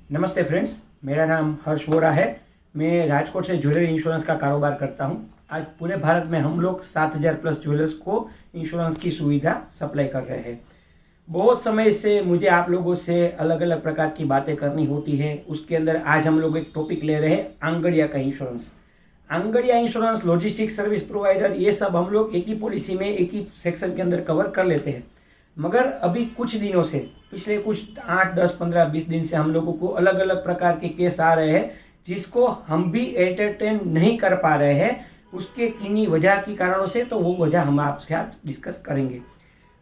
नमस्ते फ्रेंड्स, मेरा नाम हर्ष वोरा है। मैं राजकोट से ज्वेलरी इंश्योरेंस का कारोबार करता हूं। आज पूरे भारत में हम लोग 7000 प्लस ज्वेलर्स को इंश्योरेंस की सुविधा सप्लाई कर रहे हैं। बहुत समय से मुझे आप लोगों से अलग अलग प्रकार की बातें करनी होती है। उसके अंदर आज हम लोग एक टॉपिक ले रहे हैं आंगड़िया का insurance. Angadia insurance, logistic service provider, ये सब हम लोग एक ही पॉलिसी में एक ही सेक्शन के अंदर कवर कर लेते हैं। मगर अभी कुछ दिनों से, पिछले कुछ 8, 10, 15, 20 दिन से हम लोगों को अलग अलग प्रकार के केस आ रहे हैं जिसको हम भी एंटरटेन नहीं कर पा रहे हैं। उसके किन्हीं वजह की कारणों से, तो वो वजह हम आपसे आज डिस्कस करेंगे।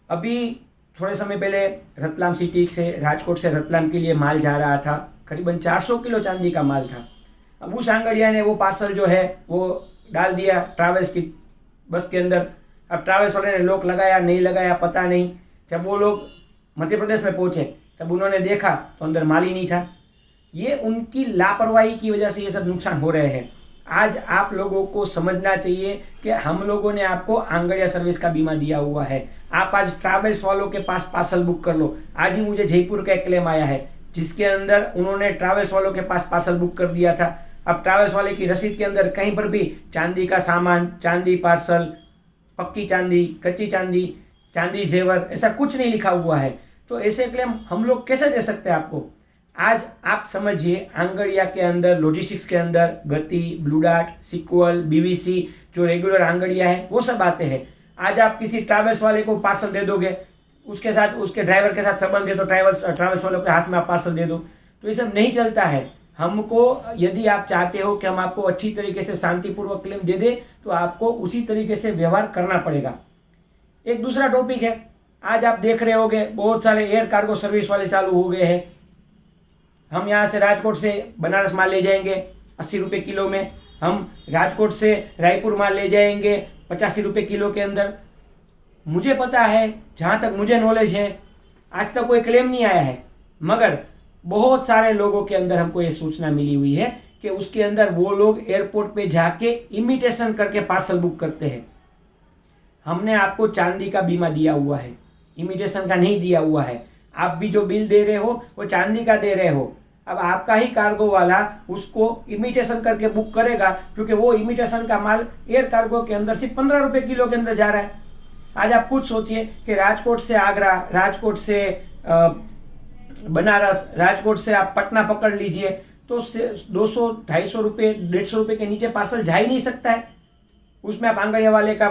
अभी थोड़े समय पहले रतलाम सिटी से, राजकोट से रतलाम के लिए माल जा रहा था। करीबन 400 किलो चांदी का माल था। अब उस आंगड़िया ने वो पार्सल जो है वो डाल दिया ट्रैवल्स की बस के अंदर। अब ट्रैवल्स वाले ने लॉक लगाया नहीं लगाया पता नहीं। जब वो लोग मध्य प्रदेश में पहुंचे तब उन्होंने देखा तो अंदर माल ही नहीं था। ये उनकी लापरवाही की वजह से ये सब नुकसान हो रहे हैं। आज आप लोगों को समझना चाहिए कि हम लोगों ने आपको आंगड़िया सर्विस का बीमा दिया हुआ है। आप आज ट्रैवल्स वालों के पास पार्सल बुक कर लो। आज ही मुझे जयपुर का एक क्लेम आया है जिसके अंदर उन्होंने ट्रैवल्स वालों के पास पार्सल बुक कर दिया था। अब ट्रैवल्स वाले की रसीद के अंदर कहीं पर भी चांदी का सामान, चांदी पार्सल, पक्की चांदी, कच्ची चांदी, चांदी जेवर, ऐसा कुछ नहीं लिखा हुआ है। तो ऐसे क्लेम हम लोग कैसे दे सकते हैं आपको? आज आप समझिए, आंगड़िया के अंदर, लॉजिस्टिक्स के अंदर गति, ब्लू डार्ट, सिक्वल, बीवीसी, जो रेगुलर आंगड़िया है वो सब आते हैं। आज आप किसी ट्रैवल्स वाले को पार्सल दे दोगे, उसके साथ, उसके ड्राइवर के साथ संबंध है तो ट्रैवल्स वालों के हाथ में आप पार्सल दे दो, तो ये सब नहीं चलता है। हमको, यदि आप चाहते हो कि हम आपको अच्छी तरीके से शांतिपूर्वक क्लेम दे दें तो आपको उसी तरीके से व्यवहार करना पड़ेगा। एक दूसरा टॉपिक है, आज आप देख रहे होंगे बहुत सारे एयर कार्गो सर्विस वाले चालू हो गए हैं। हम यहाँ से राजकोट से बनारस माल ले जाएंगे 80 रुपये किलो में, हम राजकोट से रायपुर माल ले जाएंगे 85 रुपये किलो के अंदर। मुझे पता है, जहाँ तक मुझे नॉलेज है, आज तक कोई क्लेम नहीं आया है। मगर बहुत सारे लोगों के अंदर हमको ये सूचना मिली हुई है कि उसके अंदर वो लोग एयरपोर्ट पे जाके इमिटेशन करके पार्सल बुक करते हैं। हमने आपको चांदी का बीमा दिया हुआ है, इमिटेशन का नहीं दिया हुआ है। आप भी जो बिल दे रहे हो वो चांदी का दे रहे हो। अब आपका ही कार्गो वाला उसको इमिटेशन करके बुक करेगा, क्योंकि वो इमिटेशन का माल एयर कार्गो के अंदर सिर्फ 15 रुपये किलो के अंदर जा रहा है। आज आप खुद सोचिए कि राजकोट से आगरा, राजकोट से बनारस, राजकोट से आप पटना पकड़ लीजिए तो 200, 250 रुपये, 150 रुपये के नीचे पार्सल जा ही नहीं सकता है। उसमें आप आंगड़िया वाले का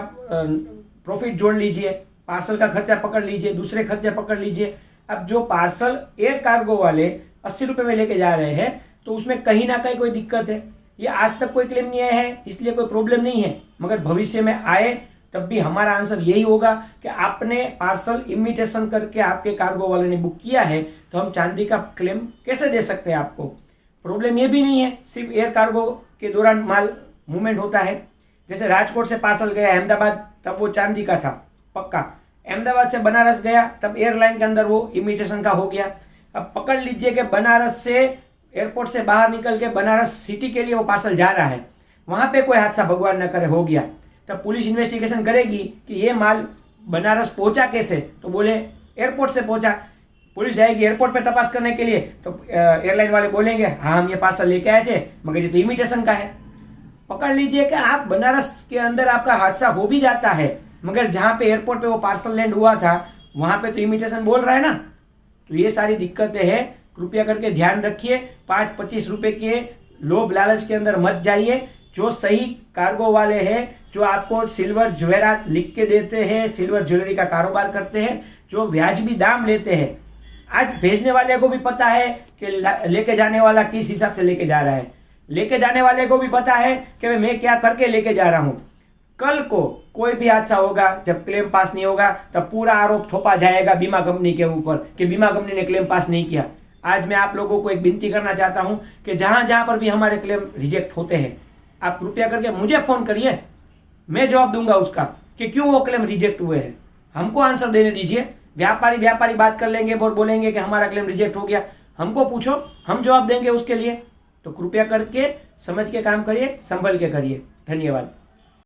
प्रॉफिट जोड़ लीजिए, पार्सल का खर्चा पकड़ लीजिए, दूसरे खर्चे पकड़ लीजिए। अब जो पार्सल एयर कार्गो वाले 80 रुपये में लेके जा रहे हैं तो उसमें कहीं ना कहीं कोई दिक्कत है। ये आज तक कोई क्लेम नहीं आया है, इसलिए कोई प्रॉब्लम नहीं है। मगर भविष्य में आए तब भी हमारा आंसर यही होगा कि आपने पार्सल इमिटेशन करके आपके कार्गो वाले ने बुक किया है तो हम चांदी का क्लेम कैसे दे सकते हैं आपको? प्रॉब्लम ये भी नहीं है, सिर्फ एयर कार्गो के दौरान माल मूवमेंट होता है। जैसे राजकोट से पार्सल गया अहमदाबाद, तब वो चांदी का था पक्का। अहमदाबाद से बनारस गया तब एयरलाइन के अंदर वो इमिटेशन का हो गया। अब पकड़ लीजिए कि बनारस से, एयरपोर्ट से बाहर निकल के बनारस सिटी के लिए वो पार्सल जा रहा है, वहाँ पे कोई हादसा भगवान न करे हो गया, तब पुलिस इन्वेस्टिगेशन करेगी कि ये माल बनारस पहुँचा कैसे, तो बोले एयरपोर्ट से पहुँचा। पुलिस जाएगी एयरपोर्ट पे तपास करने के लिए तो एयरलाइन वाले बोलेंगे हाँ हम ये पार्सल लेके आए थे मगर ये तो इमिटेशन का है। पकड़ लीजिए कि आप बनारस के अंदर आपका हादसा हो भी जाता है, मगर जहाँ पे एयरपोर्ट पे वो पार्सल लैंड हुआ था वहाँ पे तो इमिटेशन बोल रहा है ना। तो ये सारी दिक्कतें हैं, कृपया करके ध्यान रखिए। 5-25 रुपये के लोभ लालच के अंदर मत जाइए। जो सही कार्गो वाले हैं, जो आपको सिल्वर ज्वेलर लिख के देते हैं, सिल्वर ज्वेलरी का कारोबार करते हैं, जो व्याजबी दाम लेते हैं, आज भेजने वाले को भी पता है कि लेके जाने वाला किस हिसाब से लेके जा रहा है। लेके जाने वाले को भी पता है कि मैं क्या करके लेके जा रहा हूँ। कल को कोई भी हादसा होगा, जब क्लेम पास नहीं होगा तब पूरा आरोप थोपा जाएगा बीमा कंपनी के ऊपर कि बीमा कंपनी ने क्लेम पास नहीं किया। आज मैं आप लोगों को एक विनती करना चाहता हूं कि जहां जहां पर भी हमारे क्लेम रिजेक्ट होते हैं, आप कृपया करके मुझे फोन करिए, मैं जवाब दूंगा उसका कि क्यों वो क्लेम रिजेक्ट हुए हैं। हमको आंसर देने दीजिए। व्यापारी बात कर लेंगे और बोलेंगे कि हमारा क्लेम रिजेक्ट हो गया, हमको पूछो, हम जवाब देंगे उसके लिए। तो कृपया करके समझ के काम करिए, संभल के करिए। धन्यवाद।